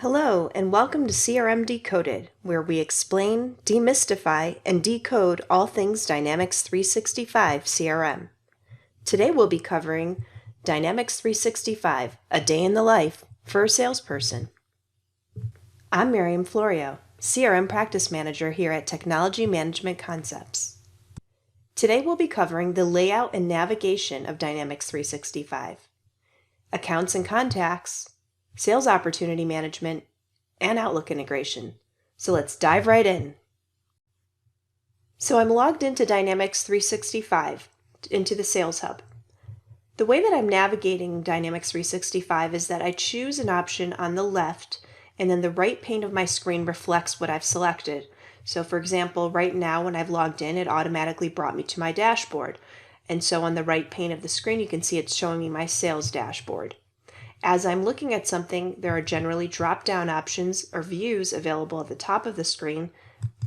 Hello, and welcome to CRM Decoded, where we explain, demystify, and decode all things Dynamics 365 CRM. Today we'll be covering Dynamics 365, a day in the life for a salesperson. I'm Miriam Florio, CRM Practice Manager here at Technology Management Concepts. Today we'll be covering the layout and navigation of Dynamics 365, accounts and contacts, sales opportunity management, and Outlook integration. So let's dive right in. So I'm logged into Dynamics 365, into the Sales Hub. The way that I'm navigating Dynamics 365 is that I choose an option on the left, and then the right pane of my screen reflects what I've selected. So for example, right now when I've logged in, it automatically brought me to my dashboard. And so on the right pane of the screen, you can see it's showing me my sales dashboard. As I'm looking at something, there are generally drop-down options or views available at the top of the screen,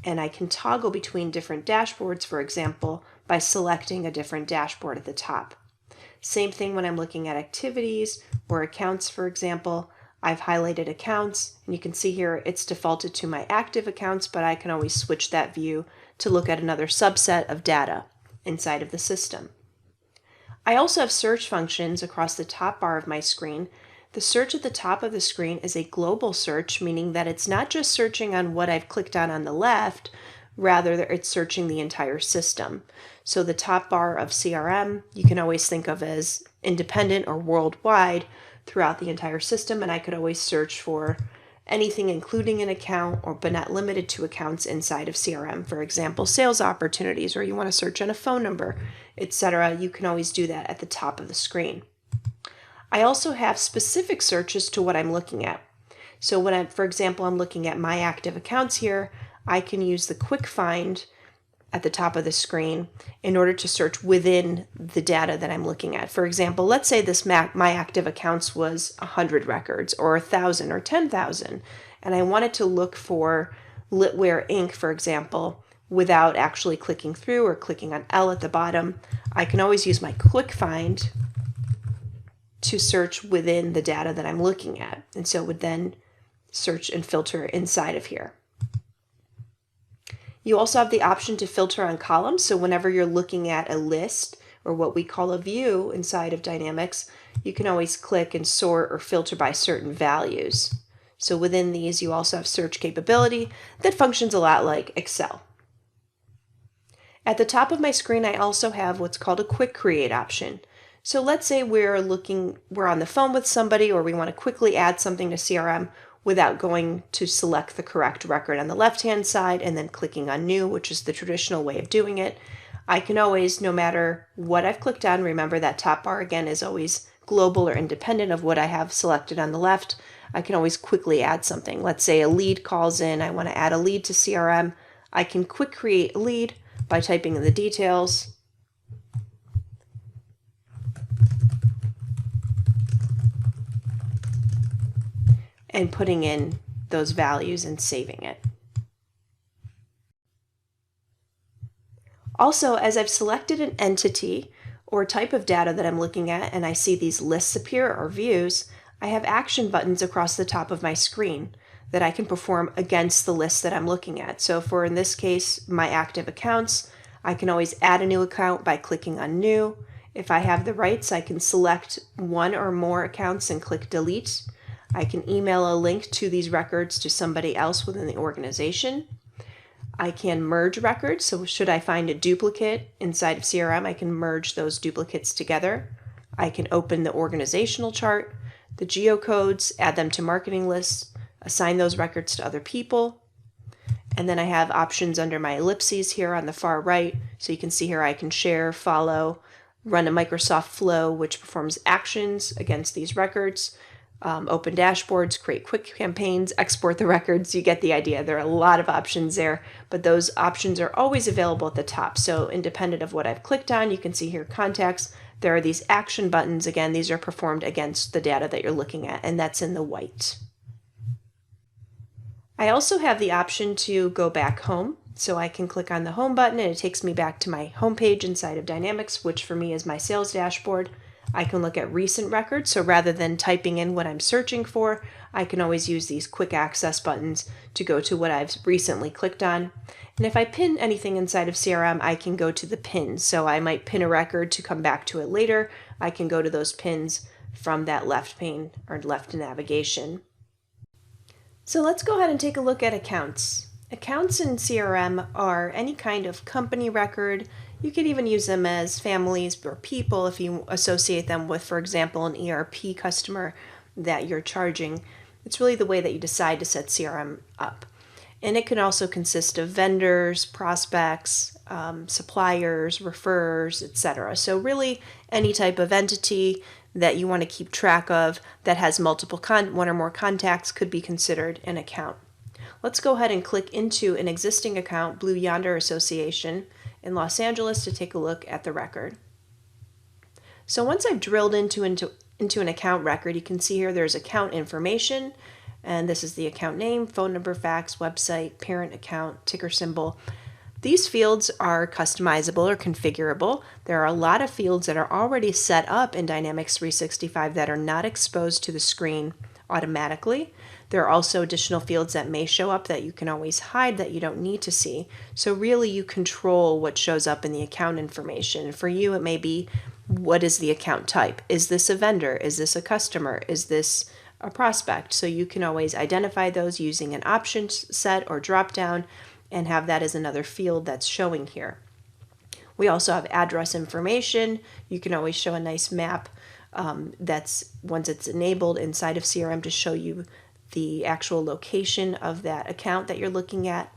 and I can toggle between different dashboards, for example, by selecting a different dashboard at the top. Same thing when I'm looking at activities or accounts, for example. I've highlighted accounts, and you can see here it's defaulted to my active accounts, but I can always switch that view to look at another subset of data inside of the system. I also have search functions across the top bar of my screen. The search at the top of the screen is a global search, meaning that it's not just searching on what I've clicked on the left, rather it's searching the entire system. So the top bar of CRM, you can always think of as independent or worldwide throughout the entire system, and I could always search for anything including an account but not limited to accounts inside of CRM. For example, sales opportunities, or you want to search on a phone number, etc. You can always do that at the top of the screen. I also have specific searches to what I'm looking at. So when for example, I'm looking at my active accounts here, I can use the quick find at the top of the screen in order to search within the data that I'm looking at. For example, let's say this my active accounts was 100 records or 1,000 or 10,000, and I wanted to look for Litware Inc., for example, without actually clicking through or clicking on L at the bottom. I can always use my quick find to search within the data that I'm looking at, and so would then search and filter inside of here. You also have the option to filter on columns, so whenever you're looking at a list or what we call a view inside of Dynamics, you can always click and sort or filter by certain values. So within these, you also have search capability that functions a lot like Excel. At the top of my screen, I also have what's called a quick create option. So let's say we're on the phone with somebody, or we want to quickly add something to CRM without going to select the correct record on the left-hand side and then clicking on new, which is the traditional way of doing it. I can always, no matter what I've clicked on, remember that top bar again is always global or independent of what I have selected on the left. I can always quickly add something. Let's say a lead calls in, I want to add a lead to CRM. I can quick create a lead by typing in the details. And putting in those values and saving it. Also, as I've selected an entity or type of data that I'm looking at and I see these lists appear or views, I have action buttons across the top of my screen that I can perform against the list that I'm looking at. So for, in this case, my active accounts, I can always add a new account by clicking on new. If I have the rights, I can select one or more accounts and click delete. I can email a link to these records to somebody else within the organization. I can merge records, so should I find a duplicate inside of CRM, I can merge those duplicates together. I can open the organizational chart, the geocodes, add them to marketing lists, assign those records to other people. And then I have options under my ellipses here on the far right. So you can see here I can share, follow, run a Microsoft flow, which performs actions against these records. Open dashboards, create quick campaigns, export the records. You get the idea. There are a lot of options there, but those options are always available at the top. So independent of what I've clicked on, you can see here contacts. There are these action buttons. Again, these are performed against the data that you're looking at, and that's in the white. I also have the option to go back home. So I can click on the home button and it takes me back to my home page inside of Dynamics, which for me is my sales dashboard. I can look at recent records, so rather than typing in what I'm searching for, I can always use these quick access buttons to go to what I've recently clicked on. And if I pin anything inside of CRM, I can go to the pins. So I might pin a record to come back to it later. I can go to those pins from that left pane or left navigation. So let's go ahead and take a look at accounts. Accounts in CRM are any kind of company record. You could even use them as families or people if you associate them with, for example, an ERP customer that you're charging. It's really the way that you decide to set CRM up. And it can also consist of vendors, prospects, suppliers, referrers, etc. So really any type of entity that you want to keep track of that has multiple one or more contacts could be considered an account. Let's go ahead and click into an existing account, Blue Yonder Association in Los Angeles, to take a look at the record. So once I've drilled into an account record, you can see here there's account information, and this is the account name, phone number, fax, website, parent account, ticker symbol. These fields are customizable or configurable. There are a lot of fields that are already set up in Dynamics 365 that are not exposed to the screen automatically. There are also additional fields that may show up that you can always hide that you don't need to see. So really you control what shows up in the account information. For you, it may be, what is the account type? Is this a vendor? Is this a customer? Is this a prospect? So you can always identify those using an option set or drop down and have that as another field that's showing here. We also have address information. You can always show a nice map that's, once it's enabled inside of CRM, to show you the actual location of that account that you're looking at.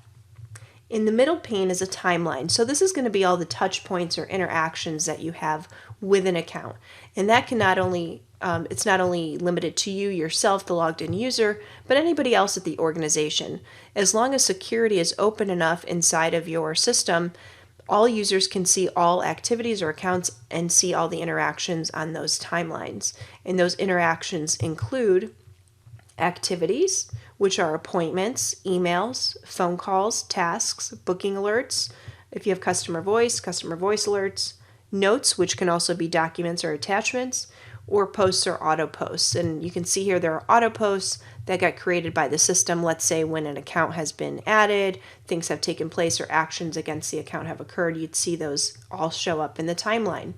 In the middle pane is a timeline. So this is going to be all the touch points or interactions that you have with an account. And that can not only it's not only limited to you yourself, the logged in user, but anybody else at the organization. As long as security is open enough inside of your system, all users can see all activities or accounts and see all the interactions on those timelines. And those interactions include activities, which are appointments, emails, phone calls, tasks, booking alerts. If you have customer voice alerts, notes, which can also be documents or attachments, or posts or auto posts. And you can see here there are auto posts that got created by the system. Let's say when an account has been added, things have taken place, or actions against the account have occurred, you'd see those all show up in the timeline.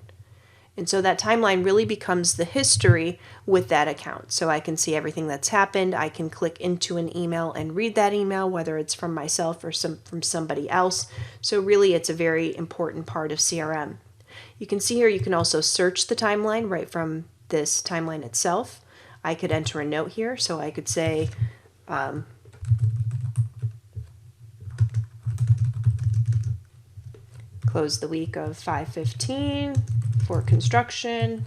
And so that timeline really becomes the history with that account. So I can see everything that's happened. I can click into an email and read that email, whether it's from myself or from somebody else. So really it's a very important part of CRM. You can see here you can also search the timeline right from this timeline itself. I could enter a note here, so I could say close the week of 5/15 for construction.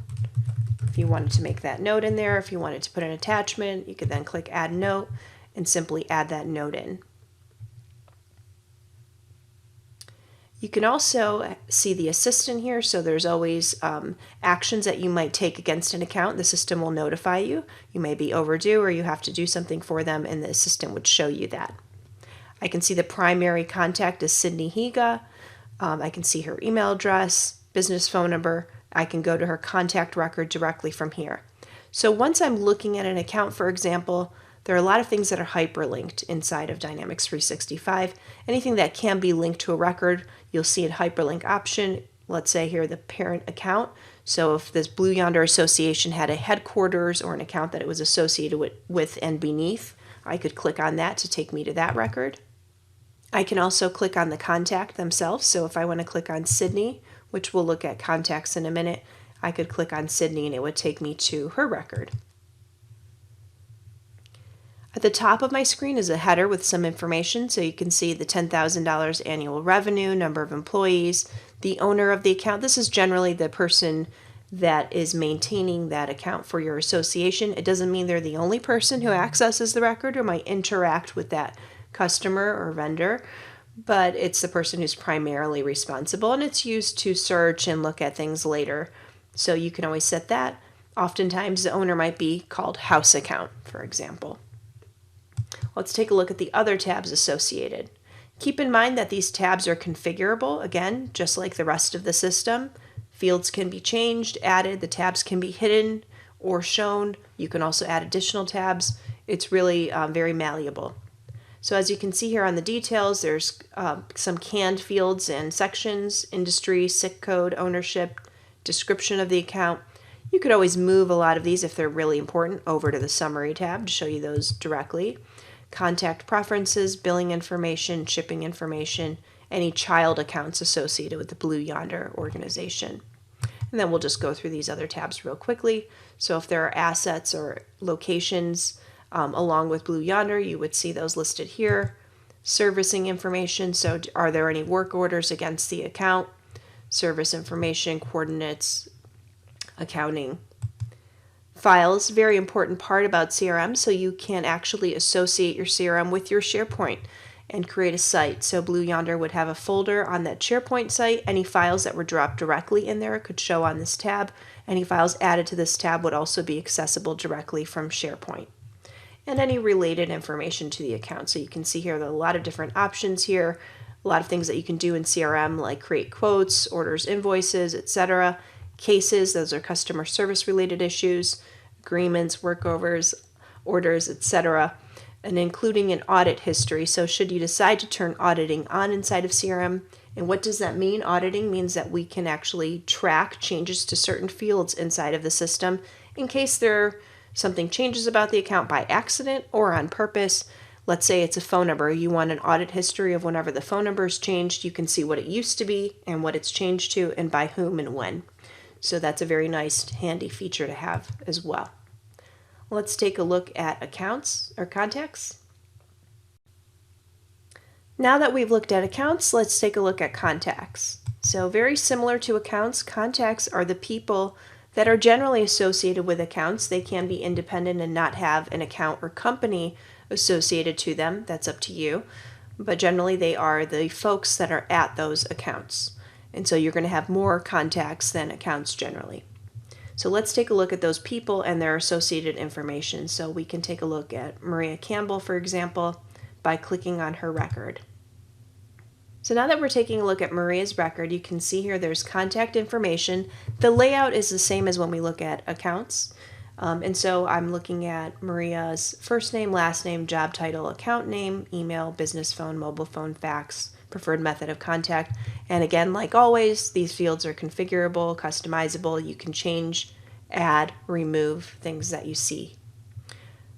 If you wanted to make that note in there, if you wanted to put an attachment, you could then click add note and simply add that note in. You can also see the assistant here, so there's always actions that you might take against an account. The system will notify you. You may be overdue or you have to do something for them, and the assistant would show you that. I can see the primary contact is Sydney Higa. I can see her email address, business phone number. I can go to her contact record directly from here. So once I'm looking at an account, for example, there are a lot of things that are hyperlinked inside of Dynamics 365. Anything that can be linked to a record, you'll see a hyperlink option. Let's say here the parent account. So if this Blue Yonder Association had a headquarters or an account that it was associated with and beneath, I could click on that to take me to that record. I can also click on the contact themselves. So if I want to click on Sydney, which we'll look at contacts in a minute, I could click on Sydney and it would take me to her record. At the top of my screen is a header with some information, so you can see the $10,000 annual revenue, number of employees, the owner of the account. This is generally the person that is maintaining that account for your association. It doesn't mean they're the only person who accesses the record or might interact with that customer or vendor, but it's the person who's primarily responsible, and it's used to search and look at things later. So you can always set that. Oftentimes the owner might be called house account, for example. Let's take a look at the other tabs associated. Keep in mind that these tabs are configurable, again, just like the rest of the system. Fields can be changed, added, the tabs can be hidden or shown. You can also add additional tabs. It's really very malleable. So as you can see here on the details, there's some canned fields and sections: industry, SIC code, ownership, description of the account. You could always move a lot of these if they're really important over to the summary tab to show you those directly. Contact preferences, billing information, shipping information, any child accounts associated with the Blue Yonder organization. And then we'll just go through these other tabs real quickly. So if there are assets or locations along with Blue Yonder, you would see those listed here. Servicing information, so are there any work orders against the account? Service information, coordinates, accounting. Files, very important part about CRM, so you can actually associate your CRM with your SharePoint and create a site. So Blue Yonder would have a folder on that SharePoint site. Any files that were dropped directly in there could show on this tab. Any files added to this tab would also be accessible directly from SharePoint. And any related information to the account. So you can see here there are a lot of different options here, a lot of things that you can do in CRM, like create quotes, orders, invoices, etc. Cases, those are customer service related issues, agreements, workovers, orders, etc. And including an audit history. So should you decide to turn auditing on inside of CRM, and what does that mean? Auditing means that we can actually track changes to certain fields inside of the system in case something changes about the account by accident or on purpose. Let's say it's a phone number. You want an audit history of whenever the phone number is changed. You can see what it used to be and what it's changed to and by whom and when. So that's a very nice, handy feature to have as well. Let's take a look at accounts or contacts. Now that we've looked at accounts, let's take a look at contacts. So very similar to accounts, contacts are the people that are generally associated with accounts. They can be independent and not have an account or company associated to them. That's up to you. But generally they are the folks that are at those accounts. And so you're going to have more contacts than accounts generally. So let's take a look at those people and their associated information. So we can take a look at Maria Campbell, for example, by clicking on her record. So now that we're taking a look at Maria's record, you can see here there's contact information. The layout is the same as when we look at accounts. And so I'm looking at Maria's first name, last name, job title, account name, email, business phone, mobile phone, fax, preferred method of contact. And again, like always, these fields are configurable, customizable. You can change, add, remove things that you see.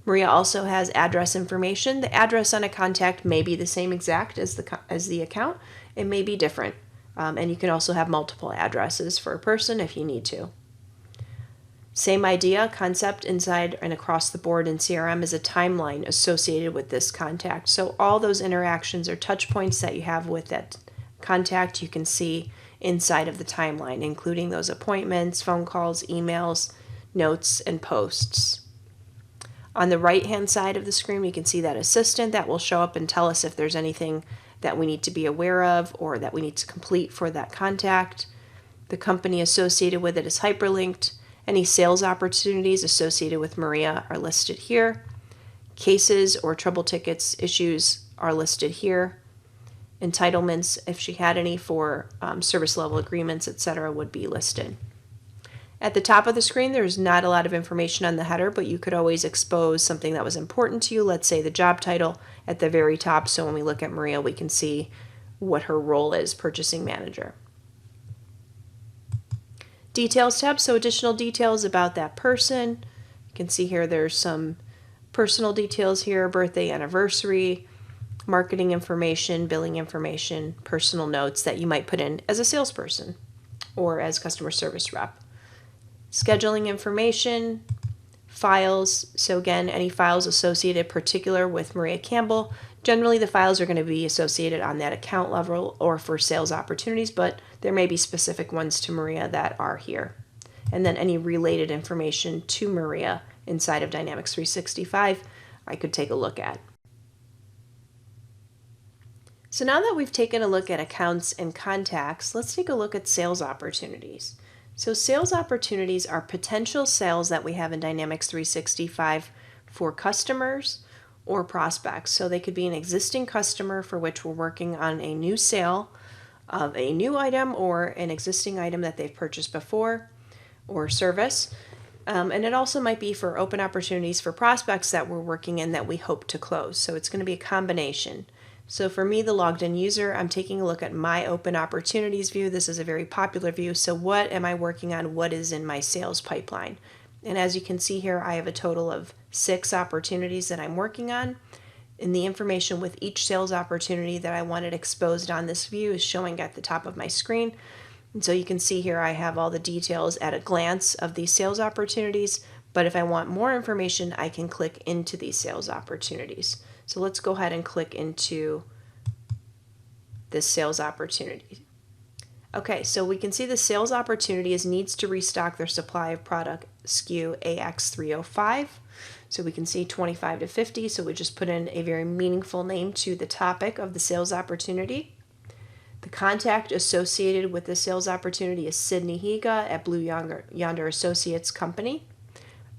Maria also has address information. The address on a contact may be the same exact as the account. It may be different. And you can also have multiple addresses for a person if you need to. Same idea, concept inside and across the board in CRM is a timeline associated with this contact. So all those interactions or touch points that you have with that contact, you can see inside of the timeline, including those appointments, phone calls, emails, notes, and posts. On the right-hand side of the screen, you can see that assistant that will show up and tell us if there's anything that we need to be aware of or that we need to complete for that contact. The company associated with it is hyperlinked. Any sales opportunities associated with Maria are listed here. Cases or trouble tickets issues are listed here. Entitlements, if she had any for service level agreements, etc., would be listed. At the top of the screen, there's not a lot of information on the header, but you could always expose something that was important to you, let's say the job title at the very top, so when we look at Maria, we can see what her role is, purchasing manager. Details tab, so additional details about that person. You can see here there's some personal details here, birthday, anniversary, marketing information, billing information, personal notes that you might put in as a salesperson or as customer service rep. Scheduling information, files, so again, any files associated particular with Maria Campbell. Generally, the files are going to be associated on that account level or for sales opportunities, but there may be specific ones to Maria that are here. And then any related information to Maria inside of Dynamics 365, I could take a look at. So now that we've taken a look at accounts and contacts, let's take a look at sales opportunities. So sales opportunities are potential sales that we have in Dynamics 365 for customers or prospects. So they could be an existing customer for which we're working on a new sale, of a new item or an existing item that they've purchased before or service. And it also might be for open opportunities for prospects that we're working in that we hope to close. So it's going to be a combination. So for me, the logged in user, I'm taking a look at my open opportunities view. This is a very popular view. So what am I working on? What is in my sales pipeline? And as you can see here, I have a total of 6 opportunities that I'm working on. And the information with each sales opportunity that I wanted exposed on this view is showing at the top of my screen. And so you can see here I have all the details at a glance of these sales opportunities, but if I want more information, I can click into these sales opportunities. So let's go ahead and click into this sales opportunity. Okay, so we can see the sales opportunity is needs to restock their supply of product SKU AX305. So we can see 25 to 50, so we just put in a very meaningful name to the topic of the sales opportunity. The contact associated with the sales opportunity is Sydney Higa at Blue Yonder Associates Company.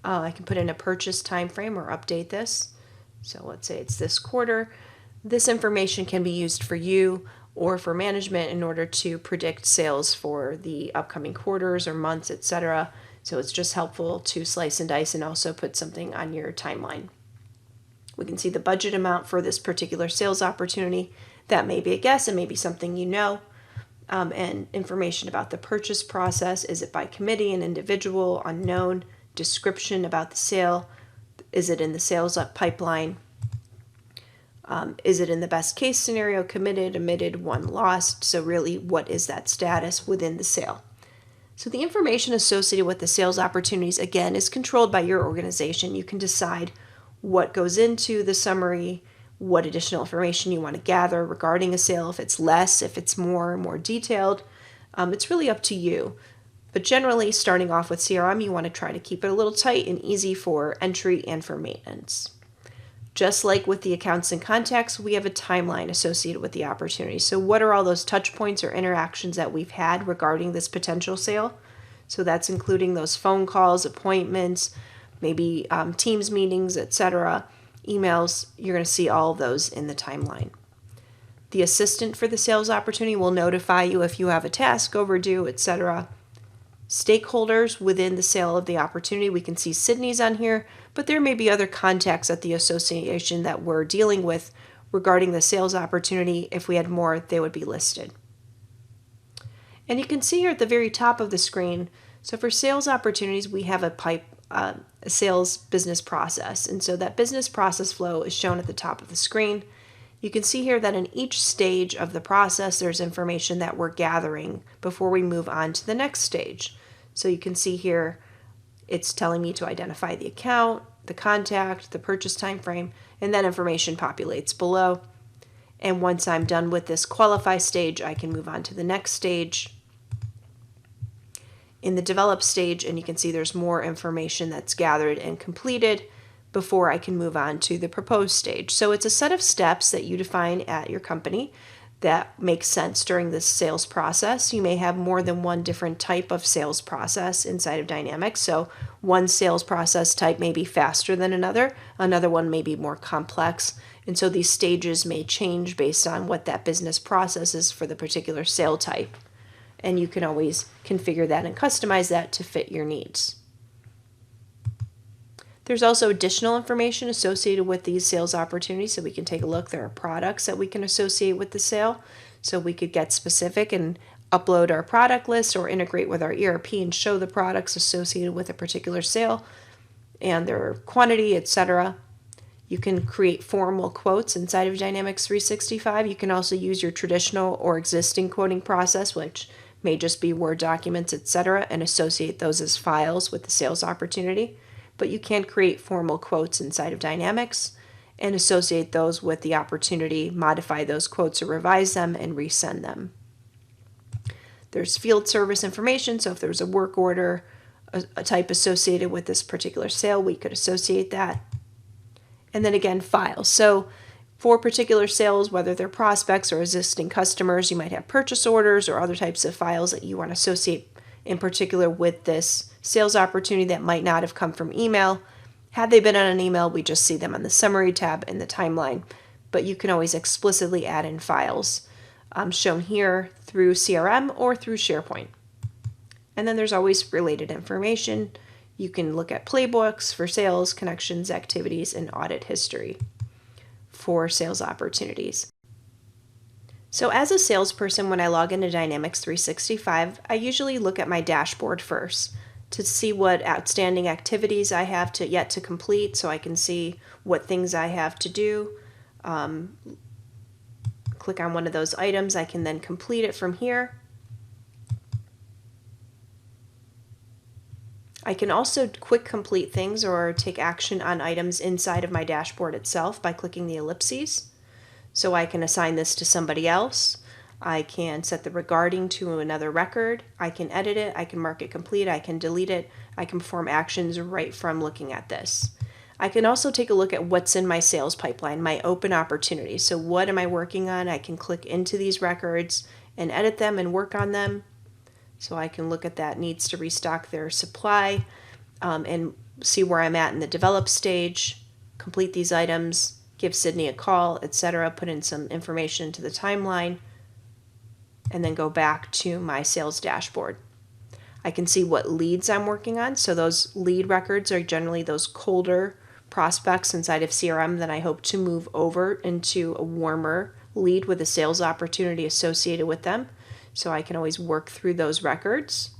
I can put in a purchase time frame or update this. So let's say it's this quarter. This information can be used for you or for management in order to predict sales for the upcoming quarters or months, etc. So it's just helpful to slice and dice and also put something on your timeline. We can see the budget amount for this particular sales opportunity. That may be a guess and maybe something you know. And information about the purchase process. Is it by committee, an individual, unknown? Description about the sale. Is it in the sales pipeline? Is it in the best case scenario, committed, omitted, won, lost? So really, what is that status within the sale? So the information associated with the sales opportunities, again, is controlled by your organization. You can decide what goes into the summary, what additional information you want to gather regarding a sale, if it's less, if it's more detailed. It's really up to you. But generally, starting off with CRM, you want to try to keep it a little tight and easy for entry and for maintenance. Just like with the accounts and contacts, we have a timeline associated with the opportunity. So what are all those touch points or interactions that we've had regarding this potential sale? So that's including those phone calls, appointments, maybe Teams meetings, etc., emails. You're going to see all of those in the timeline. The assistant for the sales opportunity will notify you if you have a task overdue, etc. Stakeholders within the sale of the opportunity. We can see Sydney's on here, but there may be other contacts at the association that we're dealing with regarding the sales opportunity. If we had more, they would be listed. And you can see here at the very top of the screen, so for sales opportunities, we have a sales business process. And so that business process flow is shown at the top of the screen. You can see here that in each stage of the process, there's information that we're gathering before we move on to the next stage. So you can see here, it's telling me to identify the account, the contact, the purchase time frame, and that information populates below. And once I'm done with this qualify stage, I can move on to the next stage. In the develop stage, and you can see there's more information that's gathered and completed before I can move on to the proposed stage. So it's a set of steps that you define at your company that makes sense during this sales process. You may have more than one different type of sales process inside of Dynamics. So one sales process type may be faster than another one may be more complex. And so these stages may change based on what that business process is for the particular sale type. And you can always configure that and customize that to fit your needs. There's also additional information associated with these sales opportunities, so we can take a look. There are products that we can associate with the sale, so we could get specific and upload our product list or integrate with our ERP and show the products associated with a particular sale and their quantity, etc. You can create formal quotes inside of Dynamics 365. You can also use your traditional or existing quoting process, which may just be Word documents, etc., and associate those as files with the sales opportunity. But you can create formal quotes inside of Dynamics and associate those with the opportunity, modify those quotes or revise them and resend them. There's field service information, so if there's a work order, a type associated with this particular sale, we could associate that. And then again, files. So for particular sales, whether they're prospects or existing customers, you might have purchase orders or other types of files that you want to associate in particular with this sales opportunity that might not have come from email. Had they been on an email, we just see them on the summary tab in the timeline, but you can always explicitly add in files shown here through CRM or through SharePoint. And then there's always related information. You can look at playbooks for sales, connections, activities, and audit history for sales opportunities. So as a salesperson, when I log into Dynamics 365, I usually look at my dashboard first to see what outstanding activities I have yet to complete, so I can see what things I have to do. Click on one of those items, I can then complete it from here. I can also quick complete things or take action on items inside of my dashboard itself by clicking the ellipses. So I can assign this to somebody else. I can set the regarding to another record. I can edit it. I can mark it complete. I can delete it. I can perform actions right from looking at this. I can also take a look at what's in my sales pipeline, my open opportunities. So what am I working on? I can click into these records and edit them and work on them. So I can look at that needs to restock their supply and see where I'm at in the develop stage, complete these items, give Sydney a call, etc., put in some information into the timeline, and then go back to my sales dashboard. I can see what leads I'm working on. So those lead records are generally those colder prospects inside of CRM that I hope to move over into a warmer lead with a sales opportunity associated with them. So I can always work through those records.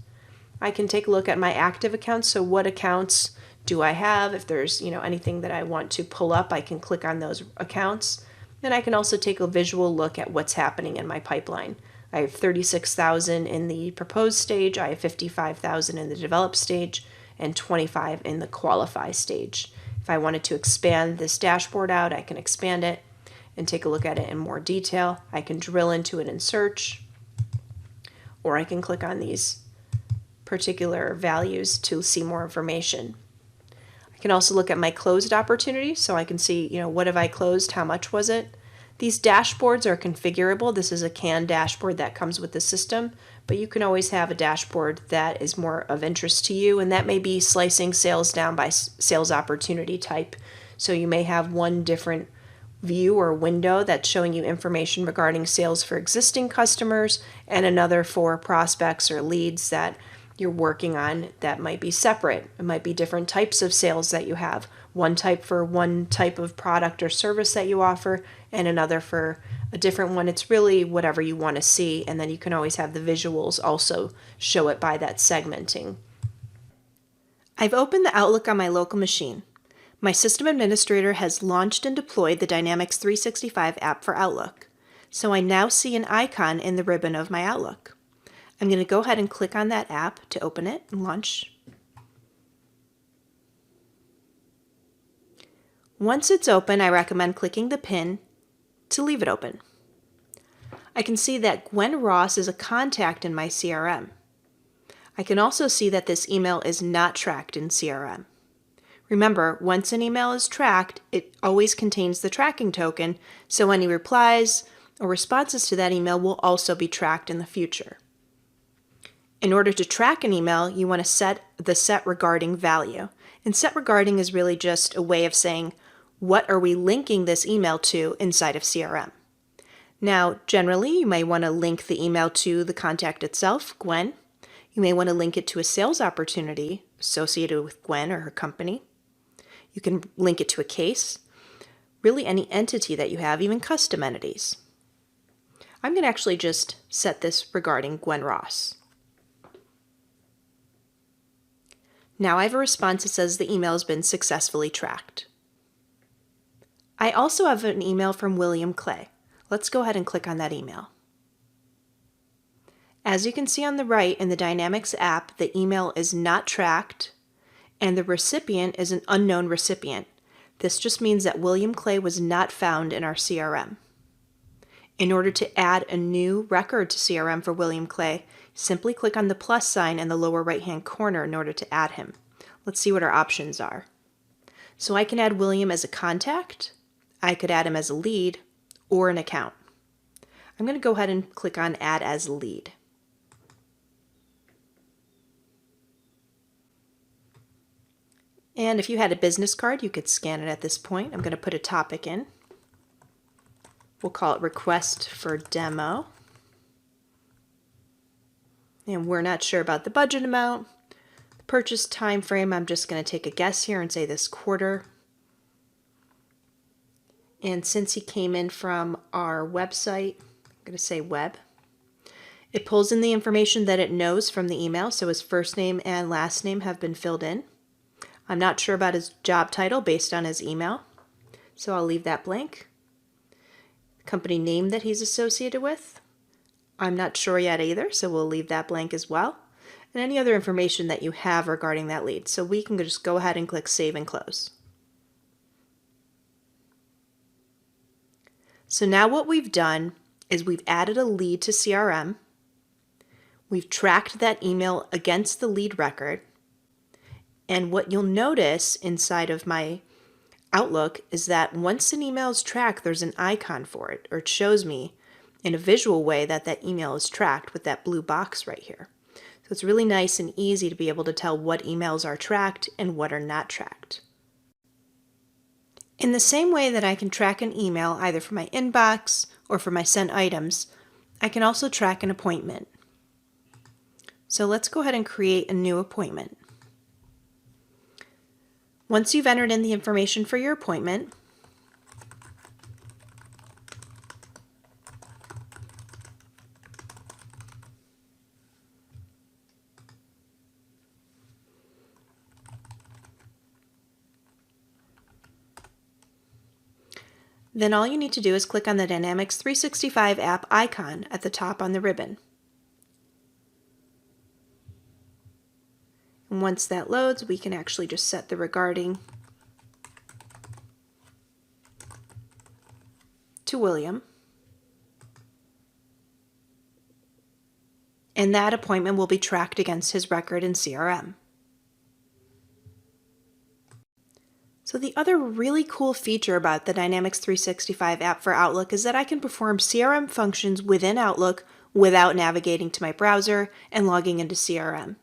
I can take a look at my active accounts. So what accounts do I have? If there's anything that I want to pull up, I can click on those accounts. And I can also take a visual look at what's happening in my pipeline. I have 36,000 in the proposed stage, I have 55,000 in the develop stage, and 25 in the qualify stage. If I wanted to expand this dashboard out, I can expand it and take a look at it in more detail. I can drill into it in search, or I can click on these particular values to see more information. I can also look at my closed opportunities, so I can see, what have I closed, how much was it? These dashboards are configurable. This is a canned dashboard that comes with the system, but you can always have a dashboard that is more of interest to you, and that may be slicing sales down by sales opportunity type. So you may have one different view or window that's showing you information regarding sales for existing customers and another for prospects or leads that you're working on that might be separate. It might be different types of sales that you have. One type for one type of product or service that you offer and another for a different one. It's really whatever you want to see, and then you can always have the visuals also show it by that segmenting. I've opened the Outlook on my local machine. My system administrator has launched and deployed the Dynamics 365 app for Outlook. So I now see an icon in the ribbon of my Outlook. I'm going to go ahead and click on that app to open it and launch. Once it's open, I recommend clicking the pin to leave it open. I can see that Gwen Ross is a contact in my CRM. I can also see that this email is not tracked in CRM. Remember, once an email is tracked, it always contains the tracking token, so any replies or responses to that email will also be tracked in the future. In order to track an email, you want to set the set regarding value. And set regarding is really just a way of saying, what are we linking this email to inside of CRM? Now, generally, you may want to link the email to the contact itself, Gwen. You may want to link it to a sales opportunity associated with Gwen or her company. You can link it to a case, really any entity that you have, even custom entities. I'm going to actually just set this regarding Gwen Ross. Now I have a response that says the email has been successfully tracked. I also have an email from William Clay. Let's go ahead and click on that email. As you can see on the right in the Dynamics app, the email is not tracked and the recipient is an unknown recipient. This just means that William Clay was not found in our CRM. In order to add a new record to CRM for William Clay, simply click on the plus sign in the lower right-hand corner in order to add him. Let's see what our options are. So I can add William as a contact, I could add him as a lead, or an account. I'm going to go ahead and click on Add as Lead. And if you had a business card, you could scan it at this point. I'm going to put a topic in. We'll call it Request for Demo. And we're not sure about the budget amount. Purchase time frame, I'm just going to take a guess here and say this quarter. And since he came in from our website, I'm going to say web. It pulls in the information that it knows from the email, so his first name and last name have been filled in. I'm not sure about his job title based on his email, so I'll leave that blank. Company name that he's associated with, I'm not sure yet either, so we'll leave that blank as well. And any other information that you have regarding that lead. So we can just go ahead and click Save and Close. So now what we've done is we've added a lead to CRM. We've tracked that email against the lead record. And what you'll notice inside of my Outlook is that once an email is tracked, there's an icon for it, or it shows me in a visual way that that email is tracked with that blue box right here. So it's really nice and easy to be able to tell what emails are tracked and what are not tracked. In the same way that I can track an email either for my inbox or for my sent items, I can also track an appointment. So let's go ahead and create a new appointment. Once you've entered in the information for your appointment, then all you need to do is click on the Dynamics 365 app icon at the top on the ribbon. And once that loads, we can actually just set the regarding to William. And that appointment will be tracked against his record in CRM. So the other really cool feature about the Dynamics 365 app for Outlook is that I can perform CRM functions within Outlook without navigating to my browser and logging into CRM.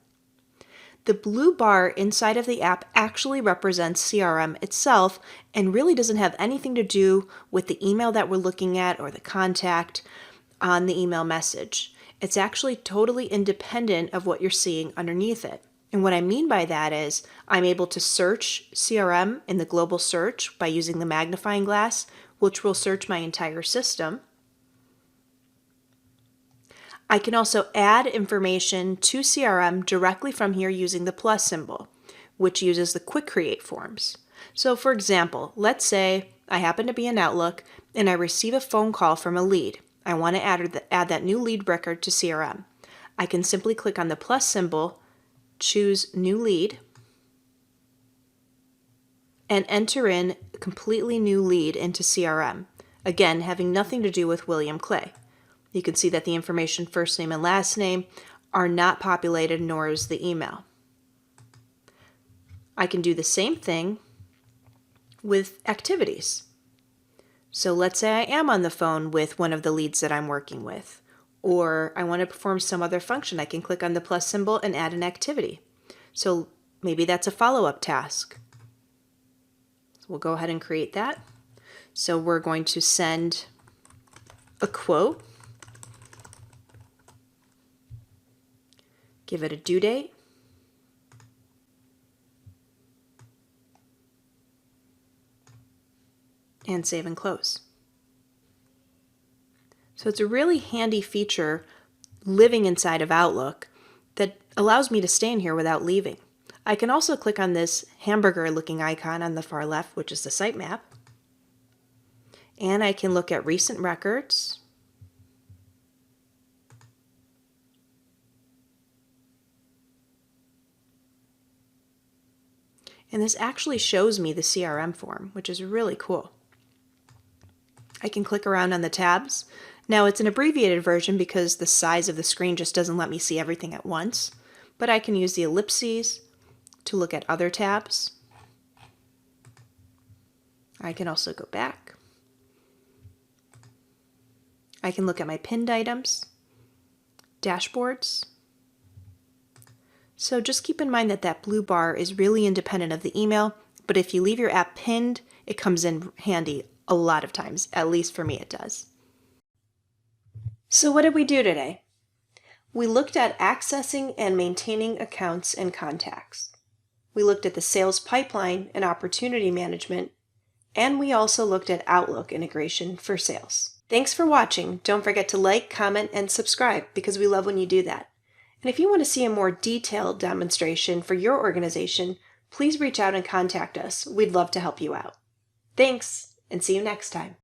The blue bar inside of the app actually represents CRM itself and really doesn't have anything to do with the email that we're looking at or the contact on the email message. It's actually totally independent of what you're seeing underneath it. And what I mean by that is I'm able to search CRM in the global search by using the magnifying glass, which will search my entire system. I can also add information to CRM directly from here using the plus symbol, which uses the quick create forms. So for example, let's say I happen to be in Outlook and I receive a phone call from a lead. I want to add that new lead record to CRM. I can simply click on the plus symbol, choose new lead, and enter in a completely new lead into CRM, again having nothing to do with William Clay. You can see that the information, first name and last name, are not populated, nor is the email. I can do the same thing with activities. So let's say I am on the phone with one of the leads that I'm working with, or I want to perform some other function. I can click on the plus symbol and add an activity. So maybe that's a follow-up task. So we'll go ahead and create that. So we're going to send a quote, give it a due date, and save and close. So it's a really handy feature living inside of Outlook that allows me to stay in here without leaving. I can also click on this hamburger looking icon on the far left, which is the sitemap, and I can look at recent records, and this actually shows me the CRM form, which is really cool. I can click around on the tabs. Now it's an abbreviated version because the size of the screen just doesn't let me see everything at once, but I can use the ellipses to look at other tabs. I can also go back. I can look at my pinned items, dashboards. So just keep in mind that that blue bar is really independent of the email, but if you leave your app pinned, it comes in handy a lot of times. At least for me it does. So what did we do today? We looked at accessing and maintaining accounts and contacts. We looked at the sales pipeline and opportunity management, and we also looked at Outlook integration for sales. Thanks for watching. Don't forget to like, comment, and subscribe because we love when you do that. And if you want to see a more detailed demonstration for your organization, please reach out and contact us. We'd love to help you out. Thanks, and see you next time.